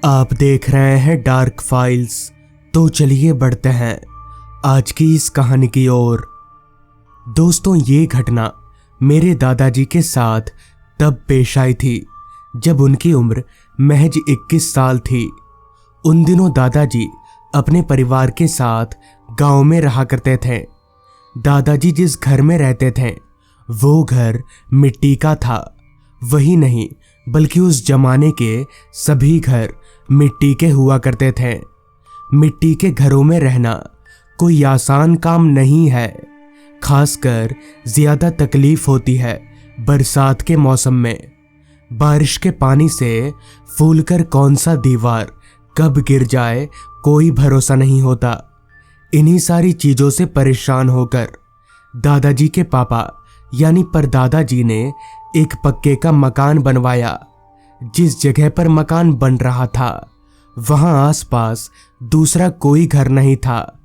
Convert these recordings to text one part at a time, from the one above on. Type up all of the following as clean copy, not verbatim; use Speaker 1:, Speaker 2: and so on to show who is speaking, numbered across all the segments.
Speaker 1: आप देख रहे हैं डार्क फाइल्स। तो चलिए बढ़ते हैं आज की इस कहानी की ओर। दोस्तों, ये घटना मेरे दादाजी के साथ तब पेश आई थी जब उनकी उम्र महज 21 साल थी। उन दिनों दादाजी अपने परिवार के साथ गांव में रहा करते थे। दादाजी जिस घर में रहते थे वो घर मिट्टी का था। वही नहीं बल्कि उस जमाने के सभी घर मिट्टी के हुआ करते थे। मिट्टी के घरों में रहना कोई आसान काम नहीं है। खासकर ज्यादा तकलीफ होती है बरसात के मौसम में। बारिश के पानी से फूलकर कौन सा दीवार कब गिर जाए कोई भरोसा नहीं होता। इन्हीं सारी चीजों से परेशान होकर दादाजी के पापा यानी परदादा जी ने एक पक्के का मकान बनवाया। जिस जगह पर मकान बन रहा था वहां आसपास दूसरा कोई घर नहीं था।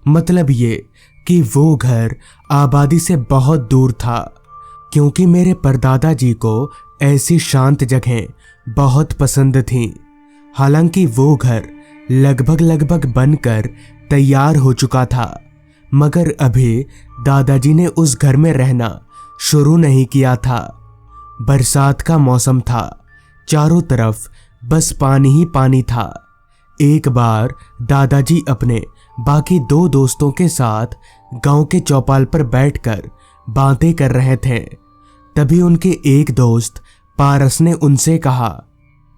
Speaker 1: मतलब ये कि वो घर आबादी से बहुत दूर था। क्योंकि मेरे परदादा जी को ऐसी शांत जगहें बहुत पसंद थीं। हालांकि वो घर लगभग बनकर तैयार हो चुका था, मगर अभी दादाजी ने उस घर में रहना शुरू नहीं किया था। बरसात का मौसम था, चारों तरफ बस पानी ही पानी था। एक बार दादाजी अपने बाकी दो दोस्तों के साथ गांव के चौपाल पर बैठकर बातें कर रहे थे। तभी उनके एक दोस्त पारस ने उनसे कहा,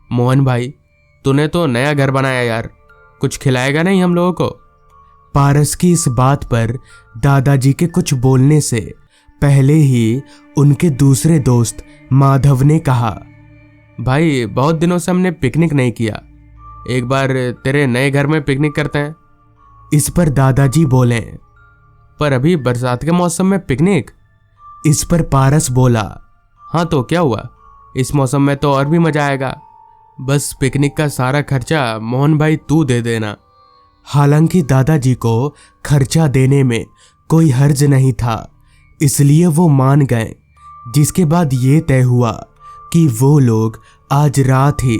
Speaker 2: मोहन भाई, तूने तो नया घर बनाया यार, कुछ खिलाएगा नहीं हम लोगों को?
Speaker 1: पारस की इस बात पर दादाजी के कुछ बोलने से पहले ही उनके दूसरे दोस्त माधव ने कहा,
Speaker 2: भाई बहुत दिनों से हमने पिकनिक नहीं किया, एक बार तेरे नए घर में पिकनिक करते हैं।
Speaker 1: इस पर दादाजी बोले,
Speaker 2: पर अभी बरसात के मौसम में पिकनिक?
Speaker 1: इस पर पारस बोला,
Speaker 2: हाँ तो क्या हुआ, इस मौसम में तो और भी मजा आएगा। बस पिकनिक का सारा खर्चा मोहन भाई तू दे देना।
Speaker 1: हालांकि दादाजी को खर्चा देने में कोई हर्ज नहीं था, इसलिए वो मान गए। जिसके बाद ये तय हुआ कि वो लोग आज रात ही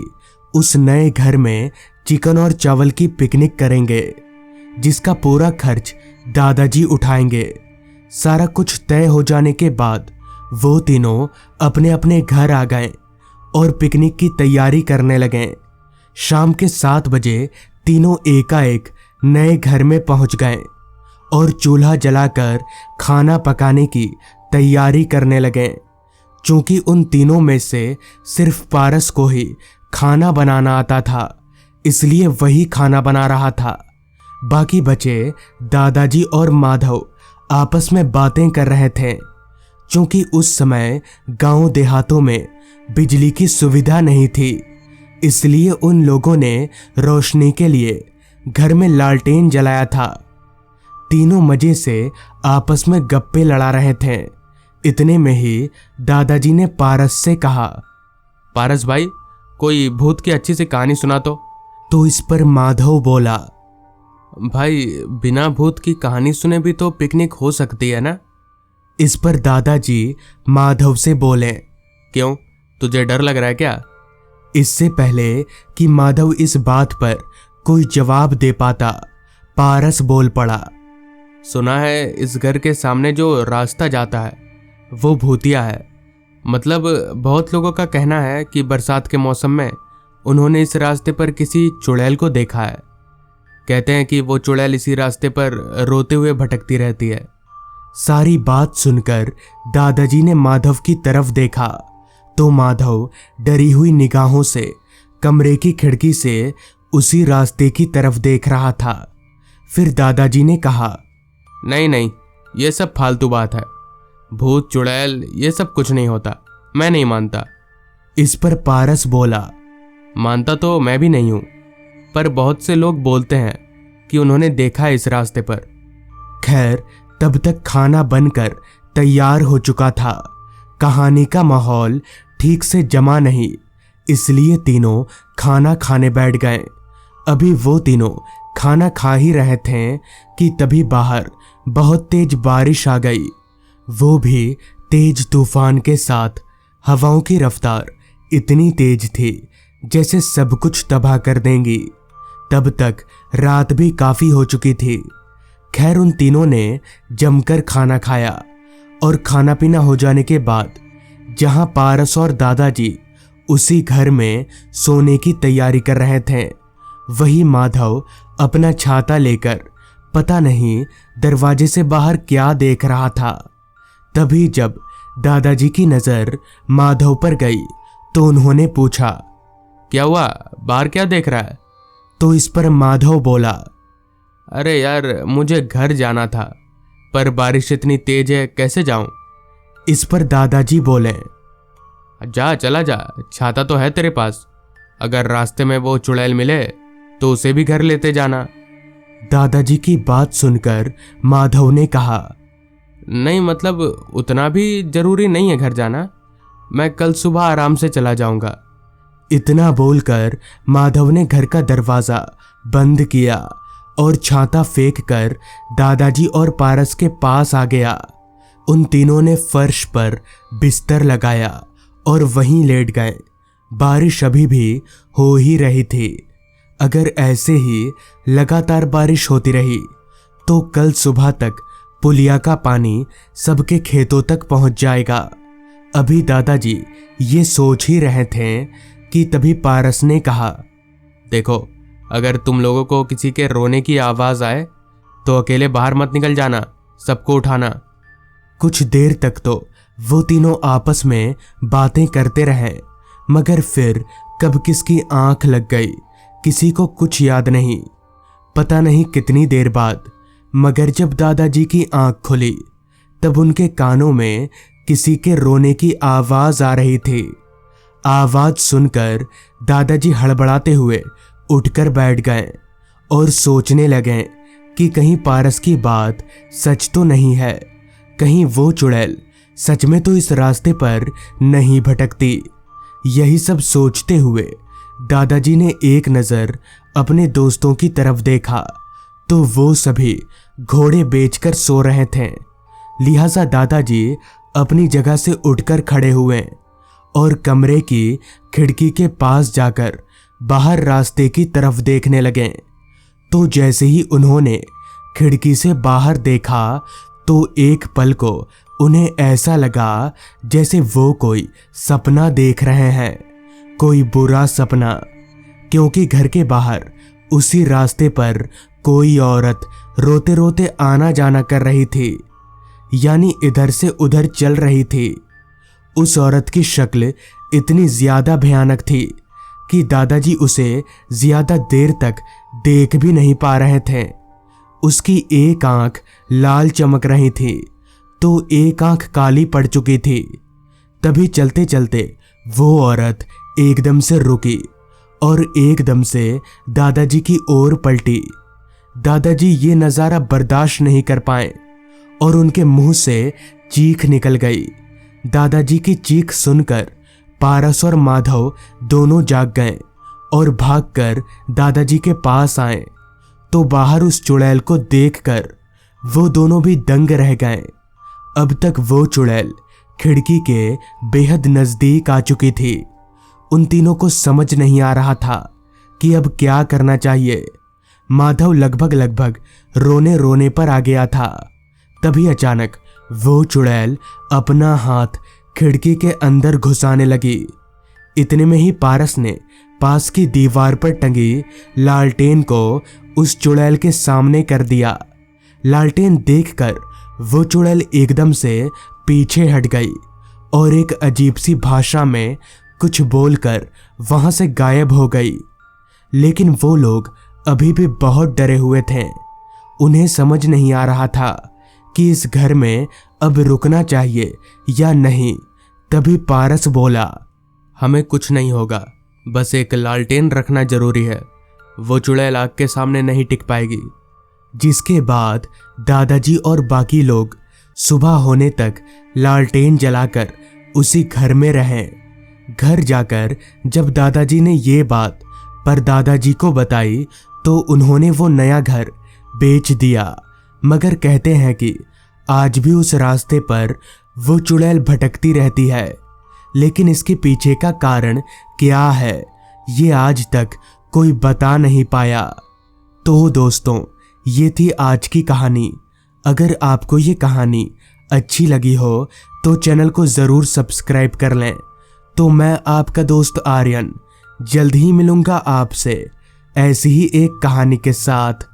Speaker 1: उस नए घर में चिकन और चावल की पिकनिक करेंगे, जिसका पूरा खर्च दादाजी उठाएंगे। सारा कुछ तय हो जाने के बाद वो तीनों अपने अपने घर आ गए और पिकनिक की तैयारी करने लगे। शाम के 7 बजे तीनों एकाएक नए घर में पहुंच गए और चूल्हा जलाकर खाना पकाने की तैयारी करने लगे। चूंकि उन तीनों में से सिर्फ पारस को ही खाना बनाना आता था, इसलिए वही खाना बना रहा था। बाकी बचे दादाजी और माधव आपस में बातें कर रहे थे। चूंकि उस समय गांव देहातों में बिजली की सुविधा नहीं थी, इसलिए उन लोगों ने रोशनी के लिए घर में लालटेन जलाया था। तीनों मजे से आपस में गप्पे लड़ा रहे थे। इतने में ही दादाजी ने पारस से कहा,
Speaker 2: पारस भाई, कोई भूत की अच्छी सी कहानी सुना तो।
Speaker 1: इस पर माधव बोला,
Speaker 2: भाई बिना भूत की कहानी सुने भी तो पिकनिक हो सकती है ना?
Speaker 1: इस पर दादाजी माधव से बोले,
Speaker 2: क्यों, तुझे डर लग रहा है क्या?
Speaker 1: इससे पहले कि माधव इस बात पर कोई जवाब दे पाता, पारस बोल पड़ा,
Speaker 2: सुना है इस घर के सामने जो रास्ता जाता है वो भूतिया है। मतलब बहुत लोगों का कहना है कि बरसात के मौसम में उन्होंने इस रास्ते पर किसी चुड़ैल को देखा है। कहते हैं कि वो चुड़ैल इसी रास्ते पर रोते हुए भटकती रहती है।
Speaker 1: सारी बात सुनकर दादाजी ने माधव की तरफ देखा तो माधव डरी हुई निगाहों से कमरे की खिड़की से उसी रास्ते की तरफ देख रहा था। फिर दादाजी ने कहा,
Speaker 2: नहीं, ये सब फालतू बात है, भूत चुड़ैल ये सब कुछ नहीं होता, मैं नहीं मानता।
Speaker 1: इस पर पारस बोला,
Speaker 2: मानता तो मैं भी नहीं हूं, पर बहुत से लोग बोलते हैं कि उन्होंने देखा है इस रास्ते पर।
Speaker 1: खैर, तब तक खाना बनकर तैयार हो चुका था। कहानी का माहौल ठीक से जमा नहीं, इसलिए तीनों खाना खाने बैठ गए। अभी वो तीनों खाना खा ही रहे थे कि तभी बाहर बहुत तेज बारिश आ गई, वो भी तेज तूफान के साथ। हवाओं की रफ्तार इतनी तेज थी जैसे सब कुछ तबाह कर देंगी। तब तक रात भी काफी हो चुकी थी। खैर उन तीनों ने जमकर खाना खाया और खाना पीना हो जाने के बाद जहां पारस और दादाजी उसी घर में सोने की तैयारी कर रहे थे, वही माधव अपना छाता लेकर पता नहीं दरवाजे से बाहर क्या देख रहा था। तभी जब दादाजी की नजर माधव पर गई तो उन्होंने पूछा,
Speaker 2: क्या हुआ, बाहर क्या देख रहा है?
Speaker 1: तो इस पर माधव बोला,
Speaker 2: अरे यार, मुझे घर जाना था, पर बारिश इतनी तेज है, कैसे जाऊं?
Speaker 1: इस पर दादाजी बोले,
Speaker 2: जा, चला जा, छाता तो है तेरे पास। अगर रास्ते में वो चुड़ैल मिले तो उसे भी घर लेते जाना।
Speaker 1: दादाजी की बात सुनकर माधव ने कहा,
Speaker 2: नहीं, मतलब उतना भी जरूरी नहीं है घर जाना, मैं कल सुबह आराम से चला जाऊंगा।
Speaker 1: इतना बोलकर माधव ने घर का दरवाजा बंद किया और छाता फेंक कर दादाजी और पारस के पास आ गया। उन तीनों ने फर्श पर बिस्तर लगाया और वहीं लेट गए। बारिश अभी भी हो ही रही थी। अगर ऐसे ही लगातार बारिश होती रही तो कल सुबह तक पुलिया का पानी सबके खेतों तक पहुंच जाएगा। अभी दादाजी ये सोच ही रहे थे कि तभी पारस ने कहा,
Speaker 2: देखो, अगर तुम लोगों को किसी के रोने की आवाज आए तो अकेले बाहर मत निकल जाना, सबको उठाना।
Speaker 1: कुछ देर तक तो वो तीनों आपस में बातें करते रहे, मगर फिर कब किसकी आंख लग गई किसी को कुछ याद नहीं। पता नहीं कितनी देर बाद, मगर जब दादाजी की आंख खुली तब उनके कानों में किसी के रोने की आवाज आ रही थी। आवाज सुनकर दादाजी हड़बड़ाते हुए उठकर बैठ गए और सोचने लगे कि कहीं पारस की बात सच तो नहीं है, कहीं वो चुड़ैल सच में तो इस रास्ते पर नहीं भटकती। यही सब सोचते हुए दादाजी ने एक नजर अपने दोस्तों की तरफ देखा तो वो सभी घोड़े बेचकर सो रहे थे। लिहाजा दादाजी अपनी जगह से उठकर खड़े हुए और कमरे की खिड़की के पास जाकर बाहर रास्ते की तरफ देखने लगे। तो जैसे ही उन्होंने खिड़की से बाहर देखा तो एक पल को उन्हें ऐसा लगा जैसे वो कोई सपना देख रहे हैं, कोई बुरा सपना। क्योंकि घर के बाहर उसी रास्ते पर कोई औरत रोते रोते आना जाना कर रही थी, यानी इधर से उधर चल रही थी। उस औरत की शक्ल इतनी ज्यादा भयानक थी कि दादाजी उसे ज्यादा देर तक देख भी नहीं पा रहे थे। उसकी एक आंख लाल चमक रही थी तो एक आंख काली पड़ चुकी थी। तभी चलते चलते वो औरत एकदम से रुकी और एकदम से दादाजी की ओर पलटी। दादाजी ये नज़ारा बर्दाश्त नहीं कर पाए और उनके मुंह से चीख निकल गई। दादाजी की चीख सुनकर पारस और माधव दोनों जाग गए और भागकर दादाजी के पास आए तो बाहर उस चुड़ैल को देखकर वो दोनों भी दंग रह गए। अब तक वो चुड़ैल खिड़की के बेहद नजदीक आ चुकी थी। उन तीनों को समझ नहीं आ रहा था कि अब क्या करना चाहिए। माधव लगभग रोने रोने पर आ गया था। तभी अचानक वो चुड़ैल अपना हाथ खिड़की के अंदर घुसाने लगी। इतने में ही पारस ने पास की दीवार पर टंगी लालटेन को उस चुड़ैल के सामने कर दिया। लालटेन देखकर वो चुड़ैल एकदम से पीछे हट गई और एक अजीब सी भाषा में कुछ बोलकर वहां से गायब हो गई। लेकिन वो लोग अभी भी बहुत डरे हुए थे। उन्हें समझ नहीं आ रहा था कि इस घर में अब रुकना चाहिए या नहीं। तभी पारस बोला,
Speaker 2: हमें कुछ नहीं होगा, बस एक लालटेन रखना जरूरी है, वो चुड़ैल आग के सामने नहीं टिक पाएगी।
Speaker 1: जिसके बाद दादाजी और बाकी लोग सुबह होने तक लालटेन जलाकर उसी घर में रहे। घर जाकर जब दादाजी ने ये बात परदादाजी को बताई तो उन्होंने वो नया घर बेच दिया। मगर कहते हैं कि आज भी उस रास्ते पर वो चुड़ैल भटकती रहती है। लेकिन इसके पीछे का कारण क्या है ये आज तक कोई बता नहीं पाया। तो दोस्तों, ये थी आज की कहानी। अगर आपको ये कहानी अच्छी लगी हो तो चैनल को ज़रूर सब्सक्राइब कर लें। तो मैं आपका दोस्त आर्यन जल्द ही मिलूंगा आपसे ऐसी ही एक कहानी के साथ।